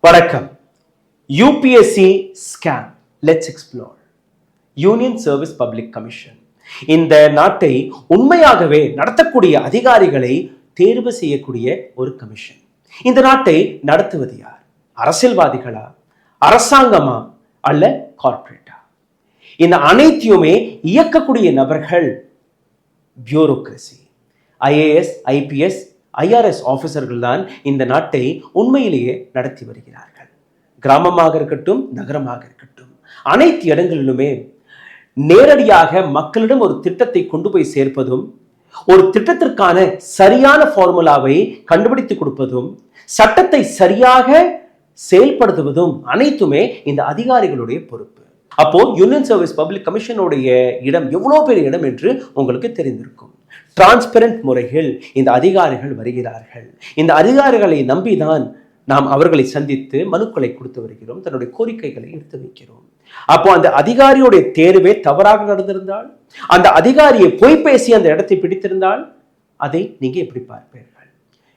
வணக்கம். UPSC scam let's explore. Union service public commission இந்த நாட்டை உண்மையாகவே நடத்தக்கூடிய அதிகாரிகளை தேர்வு செய்யக்கூடிய ஒரு கமிஷன். இந்த நாட்டை நடத்துவது யார்? அரசியல்வாதிகளா, அரசாங்கமா, அல்ல கார்ப்பரேட்டா? இந்த அனைத்தையுமே இயக்கக்கூடிய நபர்கள் பியூரோக்ரசி. ஐஏஎஸ், ஐபிஎஸ், ஐஆர்எஸ் ஆபீசர்கள் தான் இந்த நாட்டை உண்மையிலேயே நடத்தி வருகிறார்கள். கிராமமாக இருக்கட்டும், நகரமாக இருக்கட்டும், அனைத்து இடங்களிலுமே நேரடியாக மக்களிடம் ஒரு திட்டத்தை கொண்டு போய் சேர்ப்பதும், ஒரு திட்டத்திற்கான சரியான ஃபார்முலாவை கண்டுபிடித்து கொடுப்பதும், சட்டத்தை சரியாக செயல்படுத்துவதும் அனைத்துமே இந்த அதிகாரிகளுடைய பொறுப்பு. அப்போ யூனியன் சர்வீஸ் பப்ளிக் கமிஷனுடைய இடம் எவ்வளவு பெரிய இடம் என்று உங்களுக்கு தெரிந்திருக்கும். டிரான்ஸ்பரண்ட் முறையில் இந்த அதிகாரிகள் வருகிறார்கள். இந்த அதிகாரிகளை நம்பிதான் நாம் அவர்களை சந்தித்து மனுக்களை கொடுத்து வருகிறோம், தன்னுடைய கோரிக்கைகளை எடுத்து வைக்கிறோம். அப்போ அந்த அதிகாரியுடைய தேர்வே தவறாக நடந்திருந்தால், அந்த அதிகாரியை பொய் பேசி அந்த இடத்தை பிடித்திருந்தால், அதை நீங்க எப்படி பார்ப்பீர்கள்?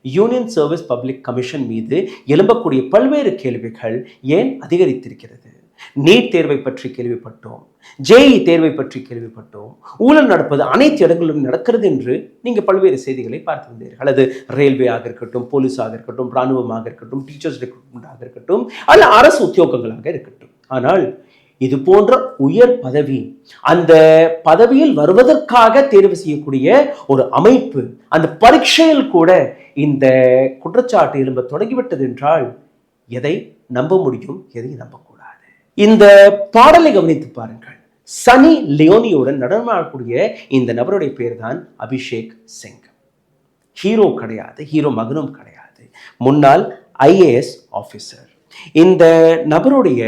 யூனியன் சர்வீஸ் பப்ளிக் கமிஷன் மீது எழும்பக்கூடிய பல்வேறு கேள்விகள் ஏன் அதிகரித்திருக்கிறது? நீட் தேர்வை பற்றி கேள்விப்பட்டோம், ஜேஇ தேர்வை பற்றி கேள்விப்பட்டோம். ஊழல் நடப்பது அனைத்து இடங்களிலும் நடக்கிறது என்று நீங்க பல்வேறு செய்திகளை பார்த்து வந்தீர்கள். அது ரயில்வேயாக இருக்கட்டும், போலீஸாக இருக்கட்டும், இராணுவமாக இருக்கட்டும், டீச்சர்ஸ் ரெக்ரூட்மெண்டாக இருக்கட்டும், அல்ல அரசு உத்தியோகங்களாக இருக்கட்டும். ஆனால் இது போன்ற உயர் பதவி, அந்த பதவியில் வருவதற்காக தேர்வு செய்யக்கூடிய ஒரு அமைப்பு, அந்த பரீட்சையில் கூட இந்த குற்றச்சாட்டு எழும்ப தொடங்கிவிட்டது என்றால் எதை நம்ப முடியும், எதை நம்பக்கூடாது? இந்த பாடலை கவனித்து பாருங்கள். சனி லியோனியுடன் நடனமாடக்கூடிய இந்த நபருடைய பேர் தான் அபிஷேக் சிங். ஹீரோ கிடையாது, ஹீரோ மகனும் கிடையாது, முன்னாள் ஐஏஎஸ் ஆஃபீஸர். இந்த நபருடைய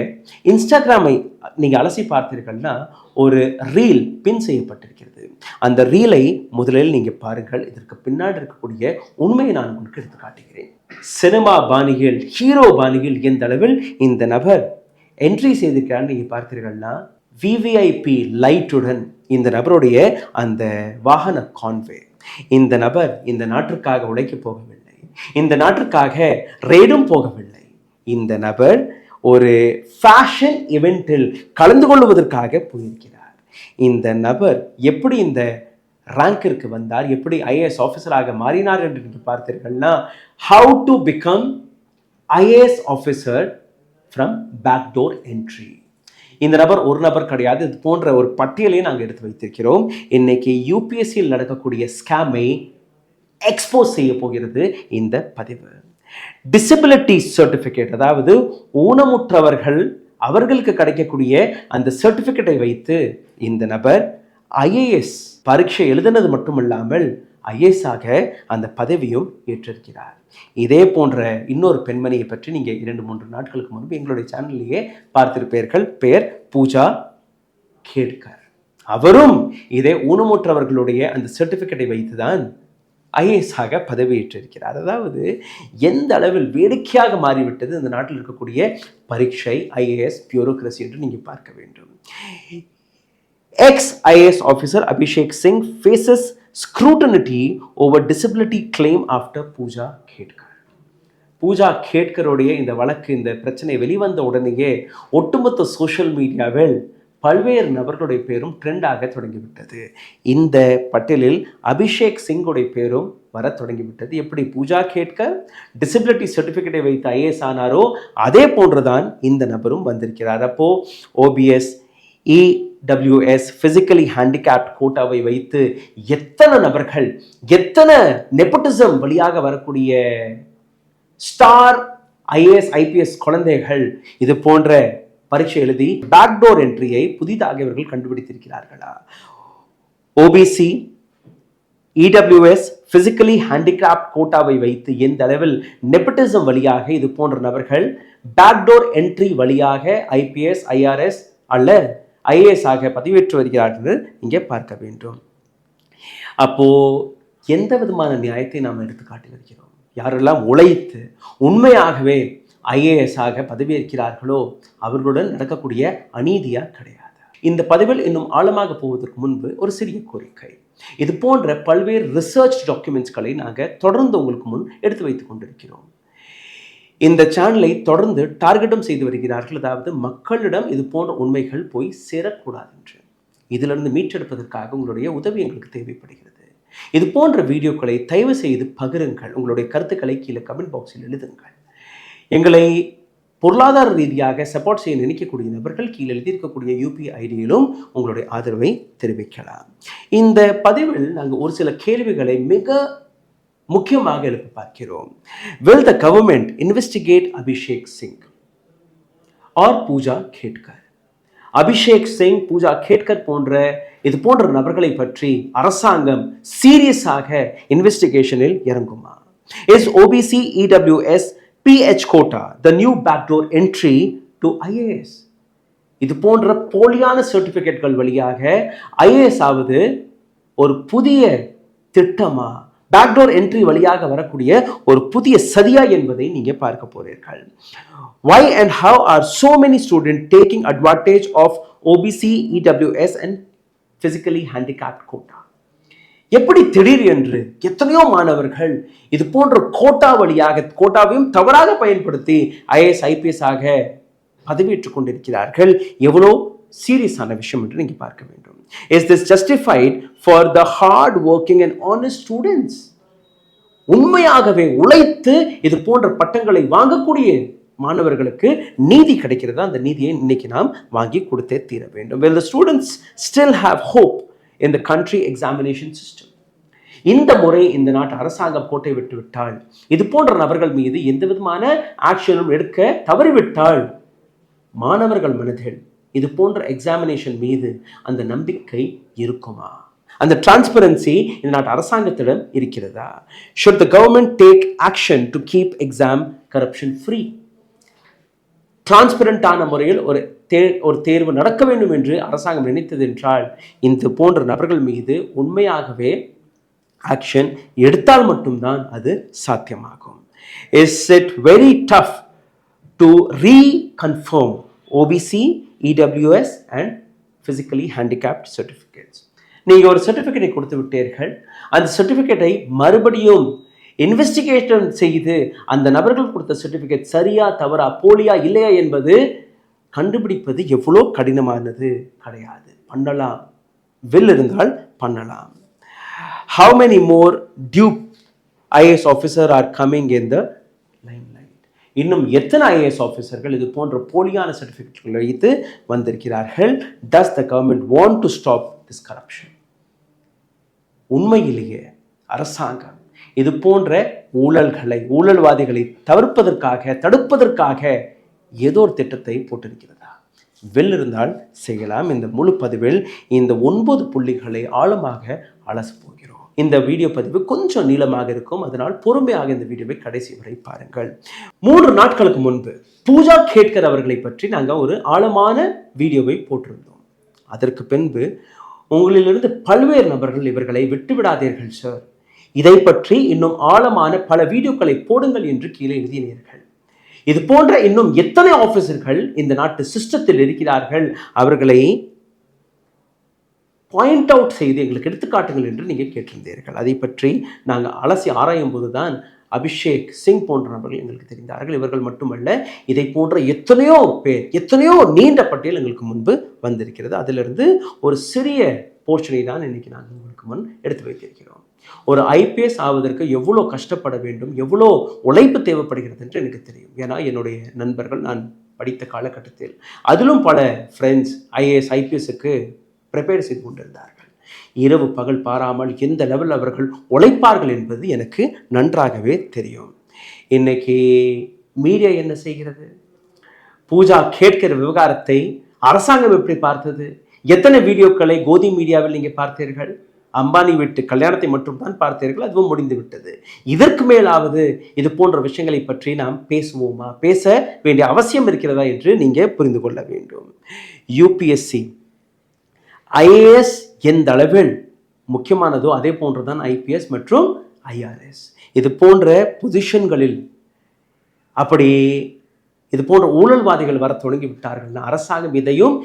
இன்ஸ்டாகிராமை நீங்க அலசி பார்த்தீர்கள்னா ஒரு ரீல் பின் செய்யப்பட்டிருக்கிறது. அந்த ரீலை முதலில் நீங்க பாருங்கள். இதற்கு பின்னாடி இருக்கக்கூடிய உண்மையை நான் உங்களுக்கு எடுத்து காட்டுகிறேன். சினிமா பாணியில், ஹீரோ பாணியில் எந்த அளவில் இந்த நபர் என்ட்ரி செய்திருக்கிறான்னு நீங்க பார்த்தீர்கள்னா, விவிஐபி லைட்டுடன் இந்த நபருடைய அந்த வாகன கான்வே. இந்த நபர் இந்த நாட்டிற்காக உழைக்க போகவில்லை, இந்த நாட்டிற்காக ரேடும் போகவில்லை. இந்த நபர் ஒரு ஃபேஷன் இவெண்டில் கலந்து கொள்வதற்காக போயிருக்கிறார். இந்த நபர் எப்படி இந்த ரேங்கிற்கு வந்தார், எப்படி ஐஏஎஸ் ஆஃபீஸராக மாறினார் என்று நீங்கள் பார்த்தீர்கள்னா, how to become IAS officer from backdoor entry. இந்த நபர் ஒரு நபர் கிடையாது, இது போன்ற ஒரு பட்டியலையும் நாங்கள் எடுத்து வைத்திருக்கிறோம். இன்னைக்கு யூபிஎஸ்சியில் நடக்கக்கூடிய ஸ்கேமை எக்ஸ்போஸ் செய்ய போகிறது இந்த பதிவு. டிசபிலிட்டி சர்டிஃபிகேட், அதாவது ஊனமுற்றவர்கள் அவர்களுக்கு கிடைக்கக்கூடிய அந்த சர்டிஃபிகேட்டை வைத்து இந்த நபர் ஐஏஎஸ் பரீட்சை எழுதினது மட்டுமல்லாமல் ஐஏஎஸ் ஆக அந்த பதவியும் ஏற்றிருக்கிறார். இதே போன்ற இன்னொரு பெண்மணியை பற்றி நீங்க 2-3 நாட்களுக்கு முன்பு எங்களுடைய சேனல்லையே பார்த்திருப்பீர்கள். பெயர் பூஜா கேட்கர். அவரும் இதே ஊனமுற்றவர்களுடைய அந்த சர்டிபிகேட்டை வைத்துதான் ஐஏஎஸ் ஆக பதவியேற்றிருக்கிறார். அதாவது எந்த அளவில் வேடிக்கையாக மாறிவிட்டது இந்த நாட்டில் இருக்கக்கூடிய பரீட்சை, ஐஏஎஸ், பியூரோக்ரசி என்று நீங்க பார்க்க வேண்டும். ex-IAS officer Abhishek Singh faces scrutiny over disability claim after Pooja Khedkar. Pooja கேட்கருடைய இந்த வழக்கு, இந்த பிரச்சனை வெளிவந்த உடனேயே ஒட்டுமொத்த சோஷியல் மீடியாவில் பல்வேறு நபர்களுடைய பேரும் ட்ரெண்டாக தொடங்கிவிட்டது. இந்த பட்டியலில் அபிஷேக் சிங்குடைய பேரும் வர தொடங்கிவிட்டது. எப்படி பூஜா கேட்கர் டிசபிலிட்டி சர்டிஃபிகேட்டை வைத்து ஐஏஎஸ் ஆனாரோ அதே போன்றுதான் இந்த நபரும் வந்திருக்கிறார். அப்போ ஓபிஎஸ், இடபிள்யூஎஸ், பிசிக்கலி ஹேண்டிகேப்ட் கோட்டாவை வைத்து எத்தனை நபர்கள், எத்தனை நெப்போட்டிசம் வழியாக வரக்கூடிய ஸ்டார் ஐஏஎஸ், ஐபிஎஸ் குழந்தைகள் இது போன்ற பரீட்சை எழுதி பேக்டோர் என்ட்ரியை புதிதாக இவர்கள் கண்டுபிடித்திருக்கிறார்களா? ஓபிசி, இடபிள்யூஎஸ், பிசிக்கலி ஹேண்டிகேப்ட் கோட்டாவை வைத்து எந்த அளவில் நெப்போட்டிசம் வழியாக இது போன்ற நபர்கள் பேக்டோர் என்ட்ரி வழியாக ஐபிஎஸ், ஐஆர்எஸ் அல்ல ஐஏஎஸ் ஆக பதிவேற்று வருகிறார்கள் இங்கே பார்க்க வேண்டும். அப்போ எந்த விதமான நியாயத்தை நாம் எடுத்து காட்டி வருகிறோம்? யாரெல்லாம் உழைத்து உண்மையாகவே ஐஏஎஸ் ஆக பதவியேற்கிறார்களோ அவர்களுடன் நடக்கக்கூடிய அநீதியா கிடையாது. இந்த பதிவில் இன்னும் ஆழமாக போவதற்கு முன்பு ஒரு சிறிய கோரிக்கை. இது போன்ற பல்வேறு ரிசர்ச் டாக்குமெண்ட்ஸ்களை நாங்கள் தொடர்ந்து உங்களுக்கு முன் எடுத்து வைத்துக் கொண்டிருக்கிறோம். இந்த சேனலை தொடர்ந்து டார்கெட்டும் செய்து வருகிறார்கள். அதாவது மக்களிடம் இது போன்ற உண்மைகள் போய் சேரக்கூடாது என்று. இதிலிருந்து மீட்டெடுப்பதற்காக உங்களுடைய உதவி எங்களுக்கு தேவைப்படுகிறது. இது போன்ற வீடியோக்களை தயவு செய்து பகிருங்கள். உங்களுடைய கருத்துக்களை கீழே கமெண்ட் பாக்ஸில் எழுதுங்கள். எங்களை பொருளாதார ரீதியாக சப்போர்ட் செய்ய நினைக்கக்கூடிய நபர்கள் கீழே எழுதியிருக்கக்கூடிய UPI ஐடியிலும் உங்களுடைய ஆதரவை தெரிவிக்கலாம். இந்த பதிவில் நாங்கள் ஒரு சில கேள்விகளை மிக முக்கியமாக எழுப்ப பார்க்கிறோம். Will the government investigate Abhishek Singh or Pooja Khetkar? Abhishek Singh, Pooja Khedkar போன்ற இது போன்ற நபர்களை பற்றி அரசாங்கம் சீரியஸாக இன்வெஸ்டிகேஷனில் இறங்குமா? Is OBC EWS PH quota the new backdoor entry to IAS? இது போன்ற போலியான சர்டிபிகேட்கள் வழியாக IAS ஆவது ஒரு புதிய திட்டமா, பேக்டோர் என்ட்ரி வழியாக வரக்கூடிய ஒரு புதிய சதியா என்பதை நீங்க பார்க்க போறீர்கள். Why and how are so many students taking advantage of OBC, EWS and physically handicapped quota? எப்படி திடீர் என்று எத்தனையோ மாணவர்கள் இது போன்ற கோட்டா வழியாக கோட்டாவையும் தவறாக பயன்படுத்தி IAS IPS ஆக பதவியேற்றுக் கொண்டிருக்கிறார்கள். எவ்வளோ சீரியஸான விஷயம் என்று நீங்க பார்க்க வேண்டும். Is this justified for the hard working and honest students? உண்மையாகவே உழைத்து இது போன்ற பட்டங்களை வாங்கக்கூடிய மாணவர்களுக்கு நீதி கிடைக்கிறதா? அந்த நீதியை இன்னைக்கு நாம் வாங்கி கொடுத்தே தீர வேண்டும். Will the students still have hope in the country examination system? இந்த முறை இந்த நாட்டு அரசாங்கம் கோட்டை விட்டு விட்டால், இது போன்ற நபர்கள் மீது எந்த விதமான ஆக்ஷனும் எடுக்க தவறிவிட்டால், மாணவர்கள் மனதில் இது போன்ற எக்ஸாமினேஷன் மீது அந்த நம்பிக்கை இருக்குமா? அந்த டிரான்ஸ்பரன்சி இந்த நாட்டு அரசாங்கத்திடம் இருக்கிறதா? Should the government take action to keep exam corruption free? டிரான்ஸ்பரண்டான முறையில் ஒரு தேர்வு நடக்க வேண்டும் என்று அரசாங்கம் நினைத்தது என்றால், இந்த போன்ற நபர்கள் மீது உண்மையாகவே ஆக்ஷன் எடுத்தால் மட்டும்தான் அது சாத்தியமாகும். Is it very tough to reconfirm OBC, EWS and physically handicapped certificates? நீங்க ஒரு சர்டிபிகேட்டை கொடுத்து விட்டீர்கள். அந்த சர்டிபிகேட்டை மறுபடியும் இன்வெஸ்டிகேஷன் செய்து அந்த நபர்கள் கொடுத்த சர்டிபிகேட் சரியா தவறா போலியா இல்லையா என்பது கண்டுபிடிப்பது எவ்வளோ கடினமானது கிடையாது. பண்ணலாம், வில் இருந்தால் பண்ணலாம். How many more dupe IAS officer are coming in the limelight? இன்னும் எத்தனை IAS ஆஃபீஸர்கள் இது போன்ற போலியான சர்டிபிகேட்களை வைத்து வந்திருக்கிறார்கள்? Does the government want to stop this corruption? உண்மையிலேயே அரசாங்கம் இது போன்ற ஊழல்வாதிகளை தடுப்பதற்காக ஏதோ ஒரு திட்டத்தை போட்டிருக்கிறதா? வில் இருந்தால் செய்யலாம். இந்த முழு பதிவில் இந்த 9 புள்ளிகளை ஆழமாக அலச போகிறோம். இந்த வீடியோ பதிவு கொஞ்சம் நீளமாக இருக்கும், அதனால் பொறுமையாக இந்த வீடியோவை கடைசி வரை பாருங்கள். 3 நாட்களுக்கு முன்பு பூஜா கேட்கர் அவர்களை பற்றி நாங்கள் ஒரு ஆழமான வீடியோவை போட்டிருந்தோம். அதற்கு பின்பு உங்களிலிருந்து பல்வேறு நபர்கள் இவர்களை விட்டுவிடாதீர்கள் சார், இதை பற்றி இன்னும் ஆழமான பல வீடியோக்களை போடுங்கள் என்று கீழே எழுதினீர்கள். இது போன்ற இன்னும் எத்தனை ஆபீசர்கள் இந்த நாட்டு சிஸ்டத்தில் இருக்கிறார்கள், அவர்களை பாயிண்ட் அவுட் செய்து எங்களுக்கு எடுத்துக்காட்டுங்கள் என்று நீங்கள் கேட்டிருந்தீர்கள். அதை பற்றி நாங்கள் அலசி ஆராயும் போதுதான் அபிஷேக் சிங் போன்ற நபர்கள் எங்களுக்கு தெரிந்தார்கள். இவர்கள் மட்டுமல்ல, இதை போன்ற எத்தனையோ நீண்ட பட்டியல் எங்களுக்கு முன்பு வந்திருக்கிறது. அதிலிருந்து ஒரு சிறிய போர்ஷனை தான் இன்னைக்கு நாங்கள் உங்களுக்கு முன் எடுத்து வைத்திருக்கிறோம். ஒரு IPS ஆவதற்கு எவ்வளோ கஷ்டப்பட வேண்டும், எவ்வளோ உழைப்பு தேவைப்படுகிறது என்று எனக்கு தெரியும். ஏன்னா என்னுடைய நண்பர்கள் நான் படித்த காலகட்டத்தில் அதிலும் பல ஃப்ரெண்ட்ஸ் IAS IPSக்கு ப்ரிப்பேர் செய்து கொண்டிருந்தார்கள். இரவு பகல் பாராமல் எந்த லெவல் அவர்கள் உழைப்பார்கள் என்பது எனக்கு நன்றாகவே தெரியும். இன்னைக்கு மீடியா என்ன செய்கிறது? பூஜா கேட்கிற விவகாரத்தை அரசாங்கம் எப்படி பார்த்தது? எத்தனை வீடியோக்களை கோதி மீடியாவில் நீங்கள் பார்த்தீர்கள்? அம்பானி வீட்டு கல்யாணத்தை மட்டும் தான் பார்த்தீர்கள், அதுவும் முடிந்து விட்டது. இதற்கு மேலாவது இது போன்ற விஷயங்களை பற்றி நாம் பேசுவோமா? பேச வேண்டிய அவசியம் இருக்கிறதா என்று நீங்கள் புரிந்து கொள்ள வேண்டும். UPSC IAS எந்த அளவில் முக்கியமானதோ அதே போன்றுதான் IPS மற்றும் IRS. இது போன்ற பொசிஷன்களில் அப்படி இது போன்ற ஊழல்வாதிகள் வர தொடங்கி விட்டார்கள்னா அரசாங்கம் இதையும்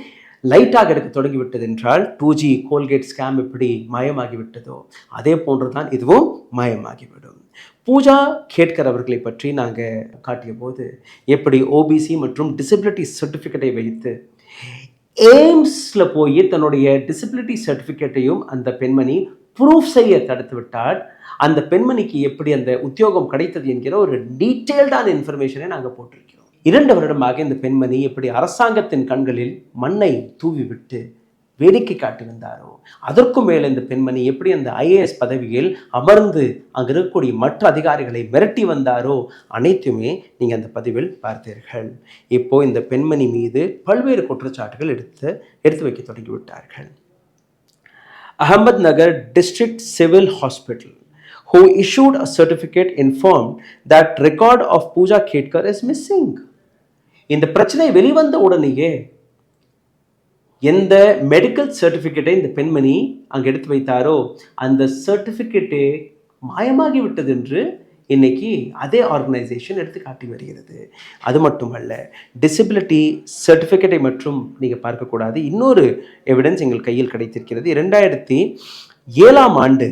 லைட்டாக எடுக்க தொடங்கிவிட்டது என்றால் 2G கோல்கேட் ஸ்கேம் எப்படி மயமாகிவிட்டதோ அதே போன்று தான் இதுவும் மயமாகிவிடும். பூஜா கேட்கர் அவர்களை பற்றி நாங்கள் காட்டிய போது எப்படி ஓபிசி மற்றும் டிசபிலிட்டி சர்டிஃபிகேட்டை வைத்து எய்ம்ஸில் போய் தன்னுடைய டிசபிலிட்டி சர்டிஃபிகேட்டையும் அந்த பெண்மணி ப்ரூஃப் செய்ய தடுத்து விட்டால் அந்த பெண்மணிக்கு எப்படி அந்த உத்தியோகம் கிடைத்தது என்கிற ஒரு டீட்டெயில்டான இன்ஃபர்மேஷனை நாங்கள் போட்டிருக்கிறோம். 2 வருடமாக இந்த பெண்மணி எப்படி அரசாங்கத்தின் கண்களில் மண்ணை தூவி விட்டு வேடிக்கை காட்டி வந்தாரோ, அதற்கும் மேலே இந்த பெண்மணி எப்படி அந்த ஐஏஎஸ் பதவியில் அமர்ந்து அங்கே இருக்கக்கூடிய மற்ற அதிகாரிகளை மிரட்டி வந்தாரோ, அனைத்துமே நீங்கள் அந்த பதிவில் பார்த்தீர்கள். இப்போ இந்த பெண்மணி மீது பல்வேறு குற்றச்சாட்டுகள் எடுத்து வைக்க தொடங்கிவிட்டார்கள். Ahmednagar district civil hospital who issued a certificate informed that record of Pooja Khetkar is missing. இந்த பிரச்சனை வெளிவந்த உடனேயே எந்த மெடிக்கல் சர்டிஃபிகேட்டை இந்த பெண்மணி அங்கே எடுத்து வைத்தாரோ அந்த சர்டிஃபிகேட்டே மாயமாகி விட்டது என்று இன்னைக்கு அதே ஆர்கனைசேஷன் எடுத்து காட்டி வருகிறது. அது மட்டுமல்ல, டிசபிலிட்டி சர்டிஃபிகேட்டை மற்றும் நீங்கள் பார்க்கக்கூடாது, இன்னொரு எவிடன்ஸ் எங்கள் கையில் கிடைத்திருக்கிறது. 2007ஆம் ஆண்டு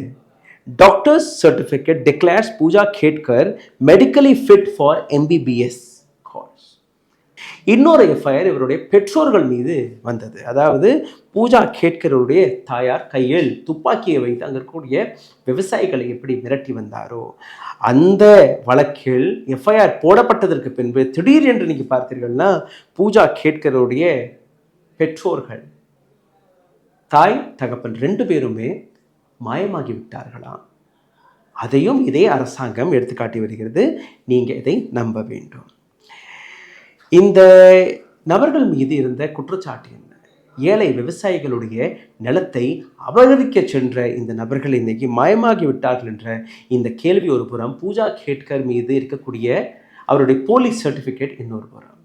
doctors certificate declares Pooja Khedkar medically fit for MBBS course. இன்னொரு எஃப்ஐஆர் இவருடைய பெற்றோர்கள் மீது வந்தது. அதாவது பூஜா கேட்கருடைய தாயார் கையில் துப்பாக்கியை வைத்து அங்கே இருக்கக்கூடிய விவசாயிகளை எப்படி மிரட்டி வந்தாரோ, அந்த வழக்கில் எஃப்ஐஆர் போடப்பட்டதற்கு பின்பு திடீர் என்று நீங்கள் பார்த்தீர்கள்னா பூஜா கேட்கருடைய பெற்றோர்கள், தாய் தகப்பன் 2 பேருமே மாயமாகி விட்டார்களாம். அதையும் இதே அரசாங்கம் எடுத்துக்காட்டி வருகிறது. நீங்கள் இதை நம்ப வேண்டும். இந்த நபர்கள் மீது இருந்த குற்றச்சாட்டு என்ன? ஏழை விவசாயிகளுடைய நிலத்தை அபகரிக்க சென்ற இந்த நபர்கள் இன்னைக்கு மாயமாகி விட்டார்கள் என்ற இந்த கேள்வி ஒரு புறம், பூஜா கேட்கர் மீது இருக்கக்கூடிய அவருடைய போலீஸ் சர்டிஃபிகேட் இன்னொரு புறம்.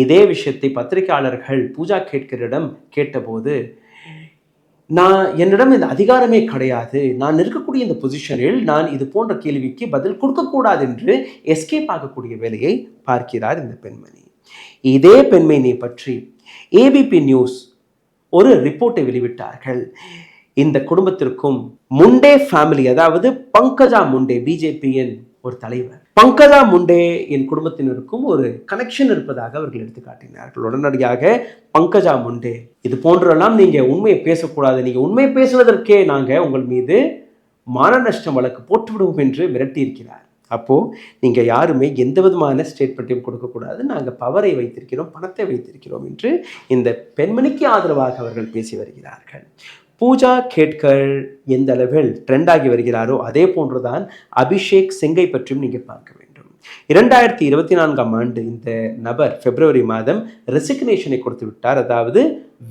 இதே விஷயத்தை பத்திரிகையாளர்கள் பூஜா கேட்கரிடம் கேட்டபோது, என்னிடம் இந்த அதிகாரமே கிடையாது, நான் இருக்கக்கூடிய இந்த பொசிஷனில் நான் இது போன்ற கேள்விக்கு பதில் கொடுக்கக்கூடாது என்று எஸ்கேப் ஆகக்கூடிய வேலையை பார்க்கிறார் இந்த பெண்மணி. இதே பெண்மணியை பற்றி ஏபிபி நியூஸ் ஒரு ரிப்போர்ட்டை வெளியிட்டார்கள். இந்த குடும்பத்திற்கும் முண்டே ஃபேமிலி, அதாவது பங்கஜா முண்டே பிஜேபியின் ஒரு தலைவர், பங்கஜா முண்டே என் குடும்பத்தினருக்கும் ஒரு கனெக்ஷன் இருப்பதாக அவர்கள் எடுத்து காட்டினார்கள். உடனடியாக பங்கஜா முண்டே, இது போன்றெல்லாம் நீங்க உண்மையை பேசக்கூடாது, நீங்க உண்மை பேசுவதற்கே நாங்க உங்கள் மீது மான நஷ்டம் வழக்கு போட்டு விடுவோம் என்று மிரட்டியிருக்கிறார். அப்போ நீங்க யாருமே எந்த விதமான ஸ்டேட்மெண்ட்டையும் கொடுக்கக்கூடாது, நாங்க பவரை வைத்திருக்கிறோம், பணத்தை வைத்திருக்கிறோம் என்று இந்த பெண்மணிக்கு ஆதரவாக அவர்கள் பேசி வருகிறார்கள். பூஜா கேட்கர் எந்த அளவில் ட்ரெண்ட் ஆகி வருகிறாரோ அதே போன்றுதான் அபிஷேக் சிங்கை பற்றியும் நீங்கள் பார்க்க வேண்டும். 2024ஆம் ஆண்டு இந்த நபர் பிப்ரவரி மாதம் ரெசிக்னேஷனை கொடுத்து விட்டார், அதாவது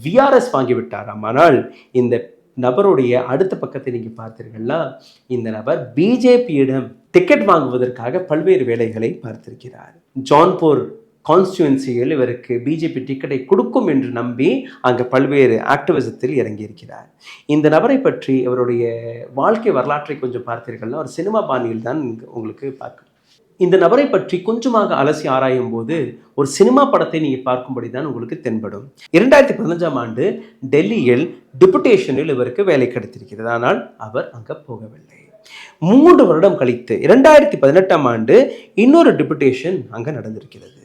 விஆர்எஸ் வாங்கிவிட்டாராம். ஆனால் இந்த நபருடைய அடுத்த பக்கத்தை நீங்கள் பார்த்தீர்கள்னா இந்த நபர் பிஜேபியிடம் டிக்கெட் வாங்குவதற்காக பல்வேறு வேலைகளை பார்த்திருக்கிறார். ஜான்பூர் கான்ஸ்டியூன்சியில் இவருக்கு பிஜேபி டிக்கெட்டை கொடுக்கும் என்று நம்பி அங்கே பல்வேறு ஆக்டிவிசத்தில் இறங்கியிருக்கிறார். இந்த நபரை பற்றி இவருடைய வாழ்க்கை வரலாற்றை கொஞ்சம் பார்த்தீர்கள்னா ஒரு சினிமா பாணியில் தான் உங்களுக்கு பார்க்கணும். இந்த நபரை பற்றி கொஞ்சமாக அலசி ஆராயும் போது ஒரு சினிமா படத்தை நீங்கள் பார்க்கும்படி தான் உங்களுக்கு தென்படும். 2015ஆம் ஆண்டு டெல்லியில் டிபுடேஷனில் இவருக்கு வேலை கிடைத்திருக்கிறது, ஆனால் அவர் அங்கே போகவில்லை. 3 வருடம் கழித்து 2018ஆம் ஆண்டு இன்னொரு டிபுடேஷன் அங்கே நடந்திருக்கிறது.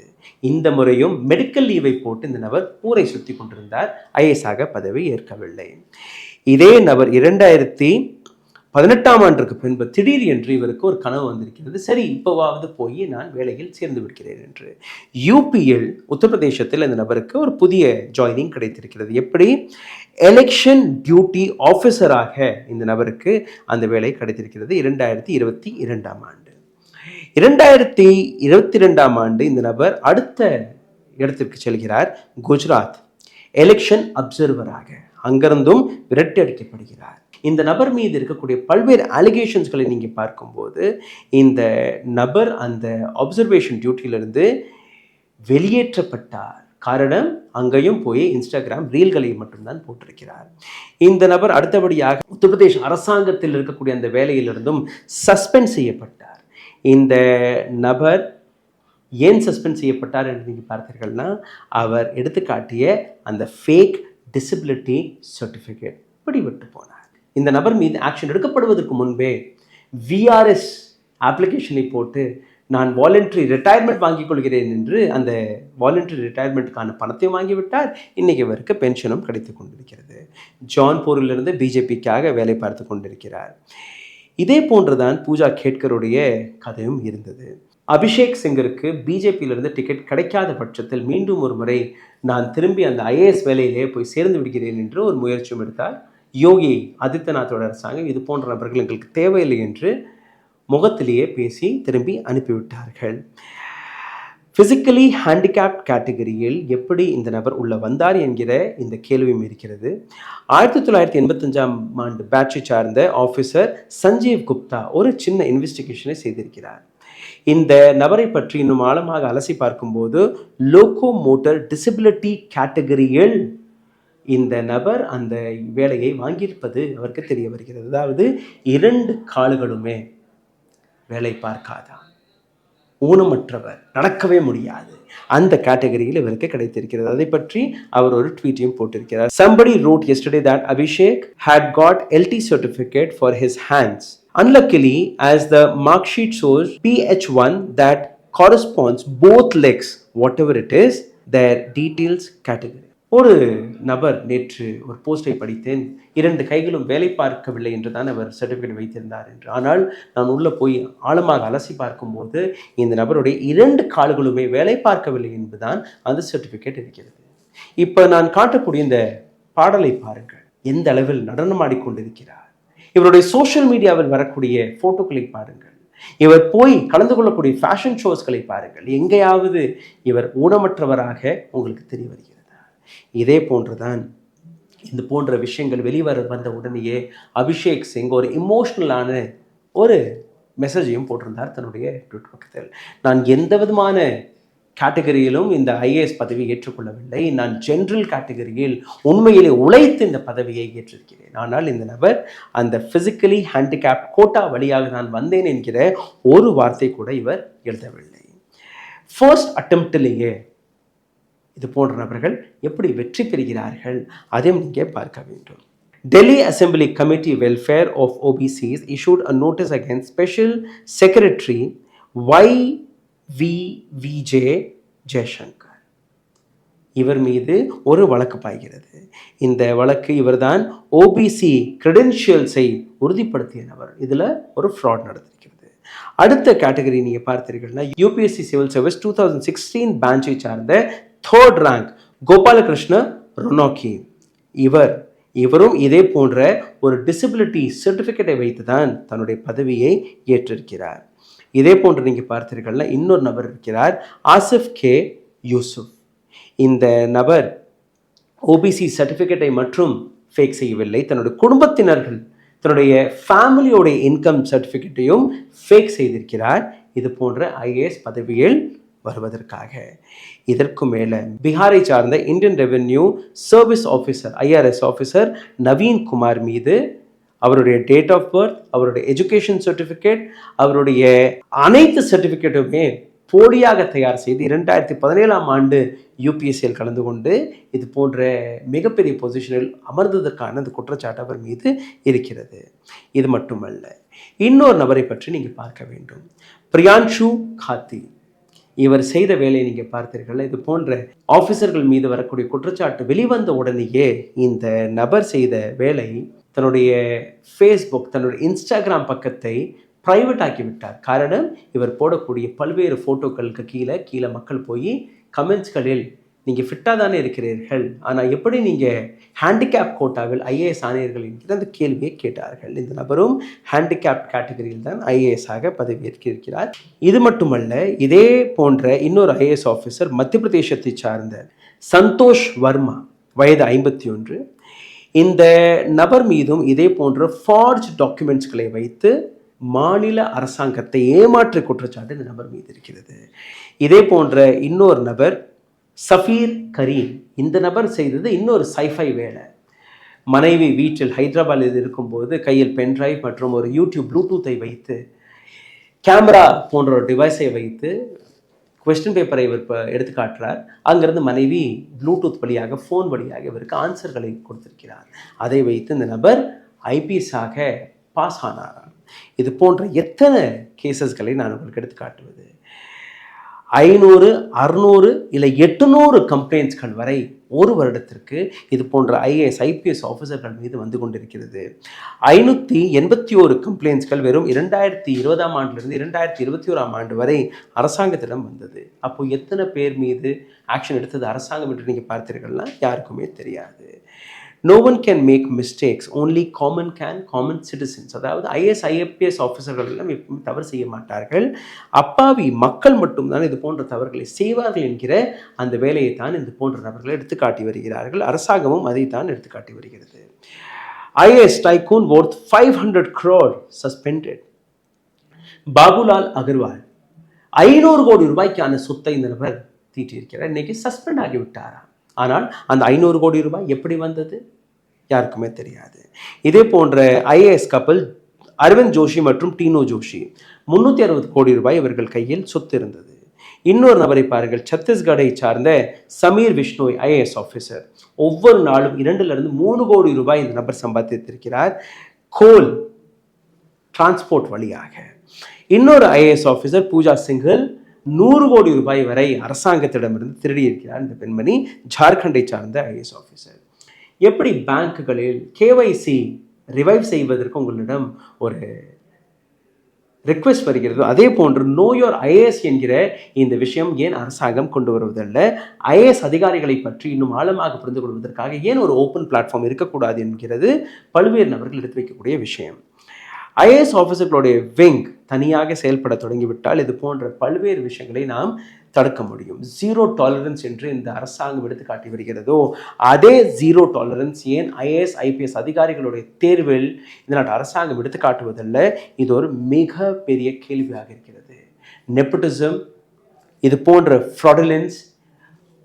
இந்த முறையும் மெடிக்கல் லீவை போட்டு இந்த நபர் ஊரை சுற்றி கொண்டிருந்தார், ஐஏஎஸ்ஆக பதவி ஏற்கவில்லை. இதே நபர் 2018ஆம் ஆண்டுக்கு பின்பு திடீர் என்று இவருக்கு ஒரு கனவு வந்திருக்கிறது, சரி இப்போவாவது போய் நான் வேலையில் சேர்ந்து விடுகிறேன் என்று. யூபியில் உத்தரப்பிரதேசத்தில் இந்த நபருக்கு ஒரு புதிய ஜாயினிங் கிடைத்திருக்கிறது. எப்படி? எலெக்ஷன் டியூட்டி ஆஃபீஸராக இந்த நபருக்கு அந்த வேலை கிடைத்திருக்கிறது 2022ஆம் ஆண்டு. 2022ஆம் ஆண்டு இந்த நபர் அடுத்த இடத்திற்கு செல்கிறார், குஜராத், எலெக்ஷன் அப்சர்வராக. அங்கிருந்தும் விரட்டி அடிக்கப்படுகிறார். இந்த நபர் மீது இருக்கக்கூடிய பல்வேறு அலிகேஷன்ஸ்களை நீங்கள் பார்க்கும்போது இந்த நபர் அந்த அப்சர்வேஷன் டியூட்டியிலிருந்து வெளியேற்றப்பட்டார். காரணம், அங்கேயும் போய் இன்ஸ்டாகிராம் ரீல்களை மட்டும்தான் போட்டிருக்கிறார். இந்த நபர் அடுத்தபடியாக உத்தரப்பிரதேஷ் அரசாங்கத்தில் இருக்கக்கூடிய அந்த வேலையிலிருந்தும் சஸ்பெண்ட் செய்யப்பட்டார். இந்த நபர் ஏன் சஸ்பெண்ட் செய்யப்பட்டார் என்று நீங்கள் பார்த்தீர்கள்னா அவர் எடுத்துக்காட்டிய அந்த ஃபேக் டிசபிலிட்டி சர்டிஃபிகேட் பிடிபட்டு போனார். இந்த நபர் மீது ஆக்ஷன் எடுக்கப்படுவதற்கு முன்பே விஆர்எஸ் அப்ளிகேஷனை போட்டு நான் வாலண்டரி ரிட்டையர்மெண்ட் வாங்கிக் கொள்கிறேன் என்று அந்த வாலண்டரி ரிட்டையர்மெண்ட்டுக்கான பணத்தையும் வாங்கிவிட்டார். இன்றைக்கி இவருக்கு பென்ஷனும் கிடைத்து கொண்டிருக்கிறது. ஜான்பூரிலிருந்து பிஜேபிக்காக வேலை பார்த்து கொண்டிருக்கிறார். இதே போன்றுதான் பூஜா கேட்கருடைய கதையும் இருந்தது. அபிஷேக் சிங்கருக்கு பிஜேபியிலிருந்து டிக்கெட் கிடைக்காத பட்சத்தில் மீண்டும் ஒரு முறை நான் திரும்பி அந்த ஐஏஎஸ் வேலையிலே போய் சேர்ந்து விடுகிறேன் என்று ஒரு முயற்சியும் எடுத்தார். யோகி ஆதித்யநாத்தோட அரசாங்கம் இது போன்ற நபர்கள் எங்களுக்கு தேவையில்லை என்று முகத்திலேயே பேசி திரும்பி அனுப்பிவிட்டார்கள். ஃபிசிக்கலி ஹேண்டிகேப்ட் கேட்டகரியில் எப்படி இந்த நபர் உள்ள வந்தார் என்கிற இந்த கேள்வியும் இருக்கிறது. 1985 பேட்சை சார்ந்த ஆஃபீஸர் சஞ்சீவ் குப்தா ஒரு சின்ன இன்வெஸ்டிகேஷனை செய்திருக்கிறார். இந்த நபரை பற்றி இன்னும் ஆழமாக அலசி பார்க்கும்போது லோகோ மோட்டர் டிசபிலிட்டி கேட்டகரியில் இந்த நபர் அந்த வேலையை வாங்கியிருப்பது அவருக்கு தெரிய வருகிறது. அதாவது 2 கால்களுமே வேலை பார்க்காதா, ஊனமற்றவர், நடக்கவே முடியாது, அந்த கேட்டகரியில் இவருக்கு கிடைத்திருக்கிறது. அதை பற்றி அவர் ஒரு ட்வீட்டையும் போட்டிருக்கிறார். Somebody wrote yesterday that Abhishek had got LT certificate for his hands. Unluckily, as the mark sheet shows PH1 that corresponds both legs, whatever it is, their details category. ஒரு நபர் நேற்று ஒரு போஸ்டை படித்தேன், 2 கைகளும் வேலை பார்க்கவில்லை என்று தான் அவர் சர்டிஃபிகேட் வைத்திருந்தார் என்று. ஆனால் நான் உள்ளே போய் ஆழமாக அலசி பார்க்கும்போது இந்த நபருடைய 2 கால்களுமே வேலை பார்க்கவில்லை என்பதுதான் அந்த சர்டிஃபிகேட் இருக்கிறது. இப்போ நான் காட்டக்கூடிய இந்த பாடலை பாருங்கள், எந்த அளவில் நடனமாடிக்கொண்டிருக்கிறார். இவருடைய சோஷியல் மீடியாவில் வரக்கூடிய ஃபோட்டோக்களை பாருங்கள், இவர் போய் கலந்து கொள்ளக்கூடிய ஃபேஷன் ஷோஸ்களை பாருங்கள், எங்கேயாவது இவர் ஊனமற்றவராக உங்களுக்கு தெரிய வருகிறது. இதே போன்றுதான் இந்த போன்ற விஷயங்கள் வந்த உடனேயே அபிஷேக் சிங் ஒரு இமோஷனலான ஒரு மெசேஜையும் போட்டிருந்தார் தன்னுடைய ட்விட்டர் பக்கத்தில். நான் எந்த விதமான கேட்டகரியிலும் இந்த ஐஏஎஸ் பதவியை ஏற்றுக்கொள்ளவில்லை, நான் ஜென்ரல் கேட்டகரியில் உண்மையிலே உழைத்து இந்த பதவியை ஏற்றிருக்கிறேன். ஆனால் இந்த நபர் அந்த ஃபிசிக்கலி ஹேண்டிகேப் கோட்டா வழியாக நான் வந்தேன் என்கிற ஒரு வார்த்தை கூட இவர் எழுதவில்லை. ஃபர்ஸ்ட் அட்டெம்ப்டிலேயே இது போன்ற நபர்கள் எப்படி வெற்றி பெறுகிறார்கள் அதையும் நீங்கள் பார்க்க வேண்டும். Delhi Assembly Committee Welfare of OBCs issued a notice against Special Secretary YVVJ Jaishankar. இவர் மீது ஒரு வழக்கு பாய்கிறது. இந்த வழக்கு இவர்தான் ஓபிசி கிரெடென்ஷியல்ஸை உறுதிப்படுத்திய நபர். இதில் ஒரு ஃப்ராட் நடந்திருக்கிறது. அடுத்த கேட்டகரி நீங்கள் பார்த்தீர்கள்னா யூபிஎஸ்சி சிவில் சர்வீஸ் 2016 பேட்சை சார்ந்த 3rd ரேங்க் கோபாலகிருஷ்ண ரொனாக்கி. இவரும் இதே போன்ற ஒரு டிசபிலிட்டி சர்டிஃபிகேட்டை வைத்து தான் தன்னுடைய பதவியை ஏற்றிருக்கிறார். இதே போன்று நீங்கள் பார்த்தீர்கள்னா இன்னொரு நபர் இருக்கிறார், ஆசிஃப் கே யூசுப். இந்த நபர் ஓபிசி சர்டிஃபிகேட்டை மற்றும் ஃபேக் செய்யவில்லை, தன்னுடைய குடும்பத்தினர்கள் தன்னுடைய ஃபேமிலியோடைய இன்கம் சர்டிஃபிகேட்டையும் ஃபேக் செய்திருக்கிறார் இது போன்ற ஐஏஎஸ் பதவியில் வருவதற்காக. இதற்கு மேலே பீகாரை சார்ந்த Indian revenue service officer IRS officer Naveen Kumar மீது அவருடைய டேட் ஆஃப் பர்த், அவருடைய எஜுகேஷன் சர்டிஃபிகேட், அவருடைய அனைத்து சர்டிஃபிகேட்டுமே போலியாக தயார் செய்து 2017 யூபிஎஸ்சியில் கலந்து கொண்டு இது போன்ற மிகப்பெரிய பொசிஷனில் அமர்ந்ததற்கான அந்த குற்றச்சாட்டு அவர் மீது இருக்கிறது. இது மட்டுமல்ல, இன்னொரு நபரை பற்றி நீங்கள் பார்க்க வேண்டும், பிரியான்ஷு காத்தி. இவர் செய்த வேலையை நீங்கள் பார்த்தீர்கள். இது போன்ற ஆஃபீஸர்கள் மீது வரக்கூடிய குற்றச்சாட்டு வெளிவந்த உடனேயே இந்த நபர் செய்த வேலை தன்னுடைய ஃபேஸ்புக், தன்னுடைய இன்ஸ்டாகிராம் பக்கத்தை ப்ரைவேட் ஆக்கிவிட்டார். காரணம், இவர் போடக்கூடிய பல்வேறு ஃபோட்டோக்களுக்கு கீழே மக்கள் போய் கமெண்ட்ஸ்களில் நீங்கள் ஃபிட்டாக தானே இருக்கிறீர்கள், ஆனால் எப்படி நீங்கள் ஹேண்டிகேப் கோட்டாவில் ஐஏஎஸ் ஆணையர்கள் என்கிற அந்த கேள்வியை கேட்டார்கள். இந்த நபரும் ஹேண்டிகேப் கேட்டகரியில் தான் ஐஏஎஸ்ஸாக பதவியேற்றிருக்கிறார். இது மட்டுமல்ல, இதே போன்ற இன்னொரு ஐஏஎஸ் ஆஃபீஸர் மத்திய பிரதேசத்தை சார்ந்த சந்தோஷ் வர்மா, வயது 51. இந்த நபர் மீதும் இதே போன்ற ஃபார்ஜ் டாக்குமெண்ட்ஸ்களை வைத்து மாநில அரசாங்கத்தை ஏமாற்று குற்றச்சாட்டு இந்த நபர் மீது இருக்கிறது. இதே போன்ற இன்னொரு நபர் சஃபீர் கரீம். இந்த நபர் செய்தது இன்னொரு சைஃபை வேலை. மனைவி வீட்டில் ஹைதராபாத்தில் இருக்கும்போது கையில் பென்ட்ரைவ் மற்றும் ஒரு யூடியூப் ப்ளூடூத்தை வைத்து கேமரா போன்ற ஒரு டிவைஸை வைத்து கொஸ்டின் பேப்பரை இவர் எடுத்து காட்டுறார். அங்கிருந்து மனைவி ப்ளூடூத் வழியாக ஃபோன் வழியாக இவருக்கு ஆன்சர்களை கொடுத்திருக்கிறார். அதை வைத்து இந்த நபர் ஐபிஎஸ்ஸாக பாஸ் ஆனார். இது போன்ற எத்தனை கேசஸ்களை நான் உங்களுக்கு எடுத்து காட்டுவது? 500, 600 இல்லை 800 கம்ப்ளைண்ட்ஸ்கள் வரை ஒரு வருடத்திற்கு இது போன்ற IAS IPS ஆஃபீஸர்கள் மீது வந்து கொண்டிருக்கிறது. 581 கம்ப்ளைண்ட்ஸ்கள் வெறும் 2020ஆம் ஆண்டிலிருந்து 2021ஆம் ஆண்டு வரை அரசாங்கத்திடம் வந்தது. அப்போ எத்தனை பேர் மீது ஆக்ஷன் எடுத்தது அரசாங்கம் என்று நீங்கள் பார்த்தீர்கள்னா யாருக்குமே தெரியாது. No one can make mistakes, only common citizens. அதாவது IAS IPS ஆஃபீஸர்கள் எல்லாம் எப்பவுமே தவறு செய்ய மாட்டார்கள். அப்பாவி மக்கள் மட்டும்தான் இது போன்ற தவறுகளை செய்வார்கள் என்கிற அந்த வேலையை தான் இது போன்ற நபர்களை எடுத்துக்காட்டி வருகிறார்கள். அரசாங்கமும் அதை தான் எடுத்துக்காட்டி வருகிறது. IAS tycoon worth 500 crore suspended. Babulal Agarwal 500 கோடி ரூபாய்க்கான சொத்தை இந்த நபர் தீட்டியிருக்கிறார். இன்னைக்கு சஸ்பெண்ட் ஆகிவிட்டாராம். ஆனால் அந்த 500 கோடி ரூபாய் எப்படி வந்தது யாருக்குமே தெரியாது. இதே போன்ற IAS கப்பல் அரவிந்த் ஜோஷி மற்றும் டீனோ ஜோஷி 360 கோடி ரூபாய் இவர்கள் கையில் சொத்து இருந்தது. இன்னொரு நபரை பாருங்கள், சத்தீஸ்கரை சார்ந்த சமீர் விஷ்ணோய் IAS ஆஃபீஸர். ஒவ்வொரு நாளும் 2லிருந்து 3 கோடி ரூபாய் இந்த நபர் சம்பாதித்திருக்கிறார் கோல் டிரான்ஸ்போர்ட் வழியாக. இன்னொரு IAS ஆஃபீஸர் பூஜா சிங்கல் 100 கோடி ரூபாய் வரை அரசாங்கத்திடமிருந்து திருடி இருக்கிறார். இந்த பெண்மணி ஜார்க்கண்டை சார்ந்த IAS ஆஃபீஸர். எப்படி பேங்குகளில் KYC ரிவைவ் செய்வதற்கு உங்களிடம் ஒரு ரிக்வெஸ்ட் வருகிறதோ அதே போன்று நோ யோர் IAS என்கிற இந்த விஷயம் ஏன் அரசாங்கம் கொண்டு வருவதல்ல? IAS அதிகாரிகளை பற்றி இன்னும் ஆழமாக புரிந்து கொள்வதற்காக ஏன் ஒரு ஓப்பன் பிளாட்ஃபார்ம் இருக்கக்கூடாது என்கிறது பல்வேறு நபர்கள் எடுத்து வைக்கக்கூடிய விஷயம். IAS ஆஃபீஸர்களுடைய விங் தனியாக செயல்பட தொடங்கிவிட்டால் இது போன்ற பல்வேறு விஷயங்களை நாம் தடுக்க முடியும். 0 டாலரன்ஸ் என்று இந்த அரசாங்கம் எடுத்து காட்டி வருகிறதோ அதே 0 டாலரன்ஸ் ஏன் IAS IPS அதிகாரிகளுடைய தேர்வில் இந்த நாட்டு அரசாங்கம் எடுத்து காட்டுவதல்ல? இது ஒரு மிக பெரிய கேள்வியாக இருக்கிறது. நெப்போட்டிசம், இது போன்ற ஃப்ராடுலன்ஸ்,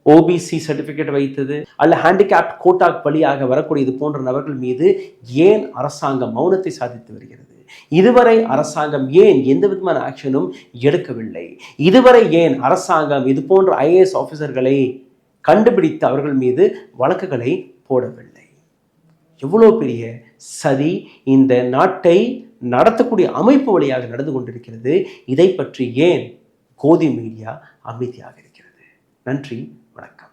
OBC சர்டிஃபிகேட் வைத்தது அல்ல ஹேண்டிகேப்ட் கோட்டா வழியாக வரக்கூடிய இது போன்ற நபர்கள் மீது ஏன் அரசாங்கம் மௌனத்தை சாதித்து வருகிறது? இதுவரை அரசாங்கம் ஏன் எந்த விதமான ஆக்ஷனும் எடுக்கவில்லை? இதுவரை ஏன் அரசாங்கம் இது போன்ற IAS ஆஃபீஸர்களை கண்டுபிடித்து அவர்கள் மீது வழக்குகளை போடவில்லை? எவ்வளோ பெரிய சதி இந்த நாட்டை நடத்தக்கூடிய அமைப்பு வழியாக நடந்து கொண்டிருக்கிறது. இதை பற்றி ஏன் கோதி மீடியா அமைதியாக இருக்கிறது? நன்றி, வணக்கம்.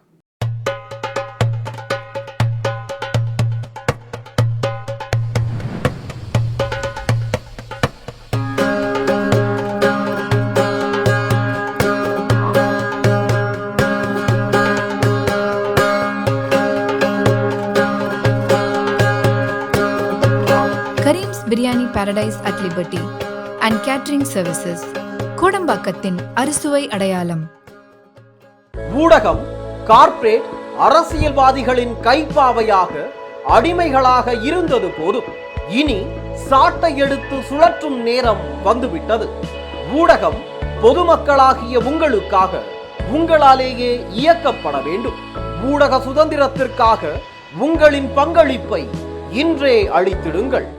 Biryani paradise at liberty and catering services, கோடம்பாக்கத்தின் அறுசுவை அடையாளம். ஊடகம் கார்ப்பரேட் அரசியல்வாதிகளின் கைப்பாவையாக அடிமைகளாக இருந்தது போதும். இனி சாட்டை எடுத்து சுழற்றும் நேரம் வந்துவிட்டது. ஊடகம் பொதுமக்களாகிய உங்களுக்காக, உங்களாலேயே இயக்கப்பட வேண்டும். ஊடக சுதந்திரத்திற்காக உங்களின் பங்களிப்பை இன்றே அளித்திடுங்கள்.